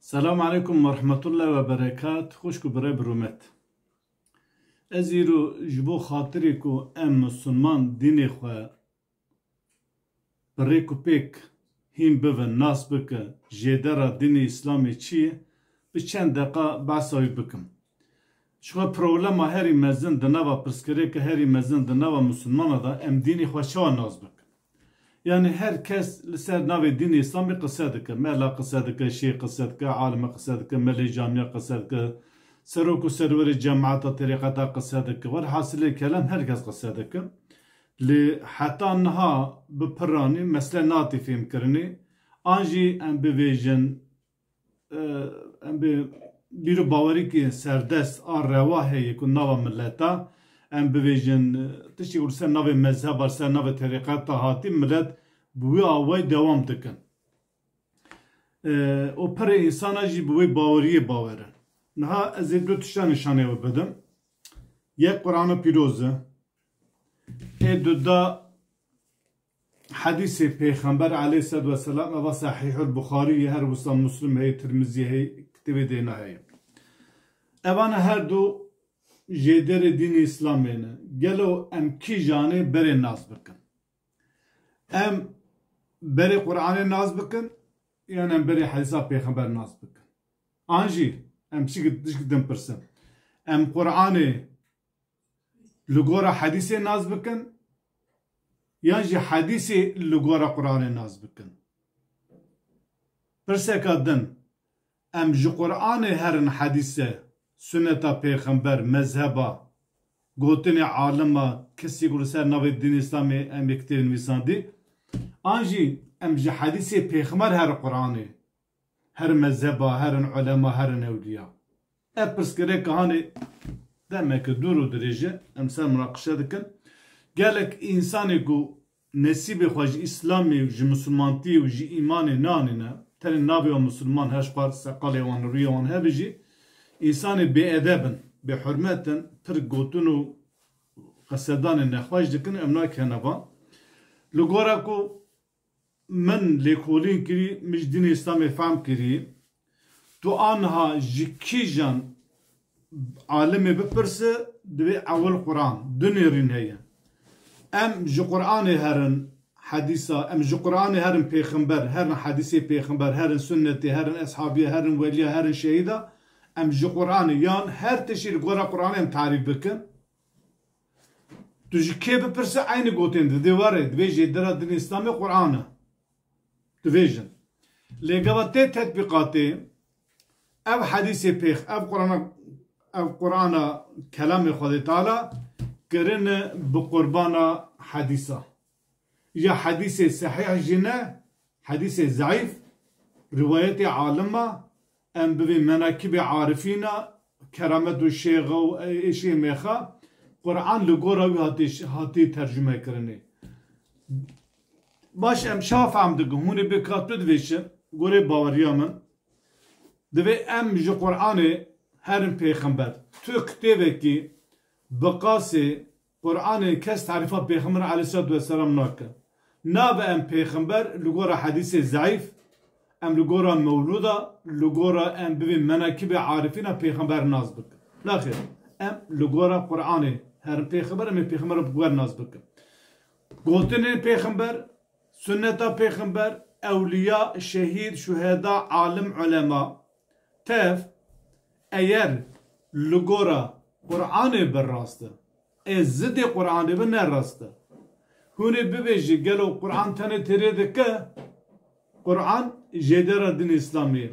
Selamun Aleyküm ve Rahmetullah ve Berekat. Hoş ku bire birumet. Eziru jibo xatiri ku em Müslüman dini xwe bire ku pek him bivin nas bike jêdera dini İslamê çi ye bi çend deqa behsa wî bikim. Şuxa problema herî mezin di nava pirsgirêka herî mezin di nava Müslümana da em dînî xwe çawa nas bikin. Yani herkes li ser navê dînê İslamê qise dike. Mela qise dike, şêh qise dike, alime qise dike, melê camiya qise dike, serok û serwerê cemaata terîqeta qise dike. Werhasilê kelam herkes qise dike. Li heta niha bi piranî mesele natî fêmkirinê an jî em bivêjin em bi bîro bawerîkê serdest a rewa heye ku nava milleta em bivêjin tiştî ku ser navê mezheba ser navê terîqeta hatî millet bi wî awayî dewam dikin. O pirê însana jî bi wê baweriyê bawerin. Niha ez ê du tişta nîşanê wê bidim. Yek Qur'ana pîroz e. Ê du da hadîsê Pêxember aleyhisselatü vesselam eva Sahîhul Buxarî her wisa Müslim heye, Tirmizî heye, kitêbê dêne heye. Evan her du jêderê dînê İslamê ne. Gelo em kî janê berê nas bikin. Em berê Qur'anê nas bikin yan em berê hadîsa Pêxember nas bikin. An jî em tişkî din pirsin. Em Qur'anê li gora hadîsê nas bikin yan jî hadîsê li gora Qur'anê nas bikin. Pirseka din em ji Qur'anê herin hadîse sünneta Pêxember mezheba gotinê alima kesî ku li ser navê dînê İslamê em ê kitêb nivîsandî an jî em ji hadîsê Pêxember her Qur'anê her mezheba herin ulema herin ewliya. Ev pirsgirêka hanê demeke dûr û dirêje em ser munaqişe dikin. Gelek însanê ku nesîbê xwe ji İslamê ji Müslmantiyê û ji îmanê nanîne tenê navê wan Müslman her xwar seqalê wan rûyê wan hebe jî İnsanê bêedebin, bêhurmetin, pir gotin û qesedanê nexweş dikin em nake neva. Li gora ku min lêkolîn kirî min ji dînê İslamê fehm kirî tu aniha ji kî jan alimê bipirse divê ewil Qur'an du nêrîn heye. Em ji Qur'anê herin hadîsa, em ji Qur'anê herin Pêxember, herin hadîsê Pêxember, herin sünnetê, herin eshabiye, herin weliya, herin şehîda em ji Qur'anê yan her tiştî li gora Qur'anê em tarîf bikin. Tu ji kê bipirse aynı gotên didê were divê jêdera dînê İslamê Qur'an e. Dibêjin. Lêgeva tê tetbîqatê ev hadîsê pêx ev Qur'ana kelamê Xwedê Teala kirine bi qurbana hadîsa. Ya hadîsê sehîh jî ne, hadîsê zayıf, rivayetê alima em bivê menakibê arifîna keramet û şêxa û êşê mêxa Qur'an li gora wî hatî tercüme kirinê. Baş em şa fehm dikin hûnê bê kat bidivêşin gorê baweriya min divê em ji Qur'anê herin Pêxember. Tu kitêbekî bi qasê Qur'anê kes tarîfa Pêxember aleyhisselatü vesselam nake. Nabe em Pêxember li gora hadîsê zayıf em li gora mewluda li gora em bivê menakibê arifîna Pêxember nas bikin. Naxir em li gora Qur'anê herin Pêxember em ê Pêxember bi wer nas bikin. Gotinê Pêxember, sünneta Pêxember, ewliya, şehîd, şuheda, alim, ulema tev eğer li gora Qur'anê bir rast e zidê Qur'anê bi ne rast e. Hûnê bibêjî gelo Qur'an tenê têrê dike Qur'an jêdera dînê İslamê.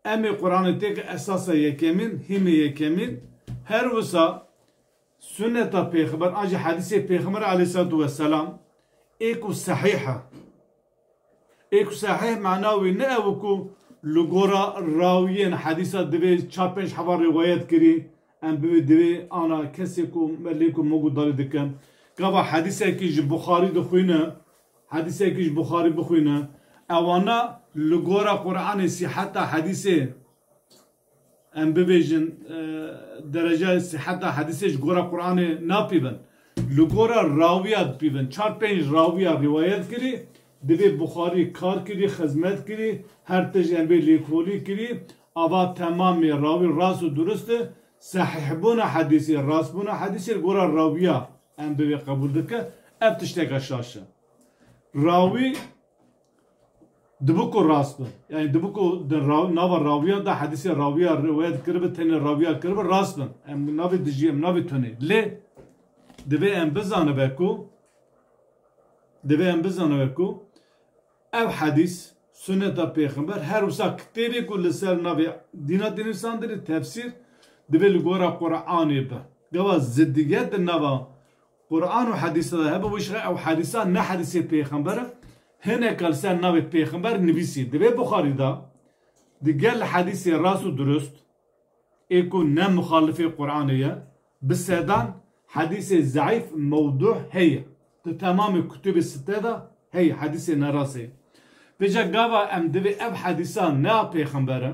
Em ê Qur'anê têke esasa yekemîn, hîmê yekemîn her wisa sünneta Pêxember an jî hadîsê Pêxember aleyhisselatü vesselam ê ku sehîh e. Ê ku sehîh mena wî ne ew ku li gora rawiyên hadîsa divê çar pênc heva rîwayet kirî em bivê divê ana kesê ku melê ku mogu darî dikin. Gava hadîsekî ji Buxarî dixwîne, hadîsekî ji Buxarî bixwîne ewana li gora Qur'anê sîheta hadîsê em bibêjin dereceya sîheta hadîsê ji gora Qur'anê napîvin. Li gora rawiya dipîvin. Çar pênc rawiya rîwayet kirî divê Buxarî kar kirî, xizmet kirî, her tij em bê lêkolî kirî ava tamamı ravi rast û durust e sahih bûna hadîsê rast bûna hadîsê gora rawiya em bi wê qebûl dike ev tişteka şaş e rawî dibu ku rast bin yani dibu ku nava rawiya da hadîsê rawiya riwayet kiribe tenê rawiya kiribe rast bin em navê dijî em navê tunê lê divê em bizanibe ku ev hadîs sünneta peygamber her wisa kitêbê ku li ser navê dîna dînistan dirê tefsîr divê li gora Qur'anê be gava ziddiyet di nava Qur'an û hadîsa de hebe wişre ew hadîsa ne hadîsê peygamber e hinek li ser navê peygamber nivîsî divê Buxarî da di gel hadîsê rast û durust ê ku ne muxalifê Qur'anê ye bi sedan hadîsê zayıf mewdu heye di temamê kutubê sitte da heye hadîsê nerasê Beca gava em divê ev hadîsa ne peygamber e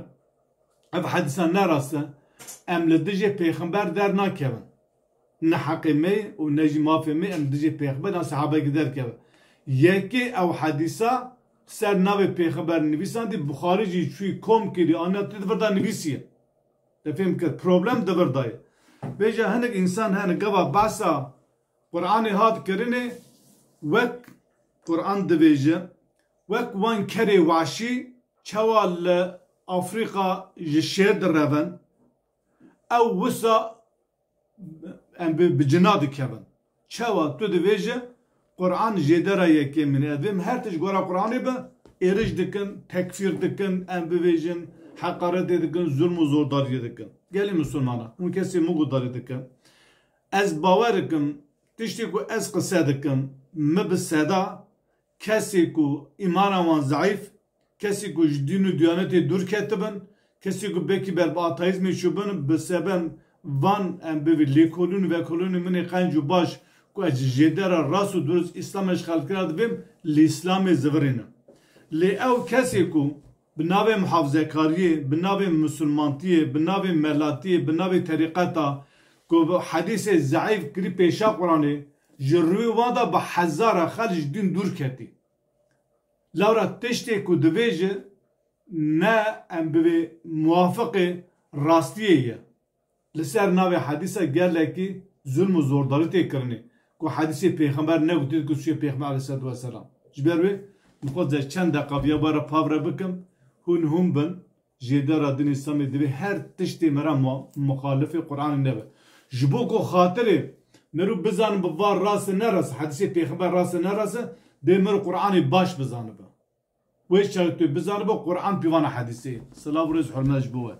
ev hadîsa nerast e em li dijî peygamber dernakevin ne heqê me û ne jî mafê me em dijî peygamber an sahabekî derkevin yekê ew hadîsa ser navê peygamber nivîsandî Buxarî jî çûyî kom kirî aniya tu divir da nivîsiye te fêm kir problem divir dayê bêje hinek însan hene gava behsa Qur'anê hat kirinê wek Qur'an dibêje wek wan kerê weşî çawa li Afrika ji şêr direvin ew wisa em bi cina dikevin çawa tu dibêje Qur'an jêdera yekê min e divêm her tişt gora Qur'anê be êrij dikin tekfîr dikin em bibêjin heqaretê dikin zulm û zordariyê dikin gelê Müslümana hûn kesê mugudarî dikin ez bawer dikim tiştê ku ez qise dikim me bi seda kesê ku îmana wan zayıf kesê ku ji dîn û diyanetê dûr ketibin kesê ku bekî ber bi ateîzmê çûbin bi sebem van em bivî lêkolîn û vekolînê min ê qenc û baş ku ez ji jêdera rast û durust îslam eşxalkira dibêm li îslamê zivirîne lê ew kesê ku bi navê muhafizekariyê bi navê musulmantiyê bi navê melatiyê bi navê terîqeta ku hadîsê zayıf kirî pêşa Qur'anê ji rûyê wan da bi hezara xelk ji dîn dûr ketî lawra tiştê ku divê ji ne em bivê muwafiqê rastiyê ye li ser navê hadîsa gelekî zulm û zordarî tê kirinê ku hadîsê peygamber negotî ku çûye peygamber aleyhissalatu vesselam ji ber wê dixwaze çend deqa viyabara pavre bikim hûn bin jêdera dînê İslamê divê her tiştê me re muxalifê Qur'anê nebe ji bo ku xatirê merû bizanin bi var rast nerast hadîsê peygamber rast nerast dê mir Qur'anê baş bizanibe wê şertê bizanibe Qur'an pîvana hadîsê silav rêz hurmet ji bo we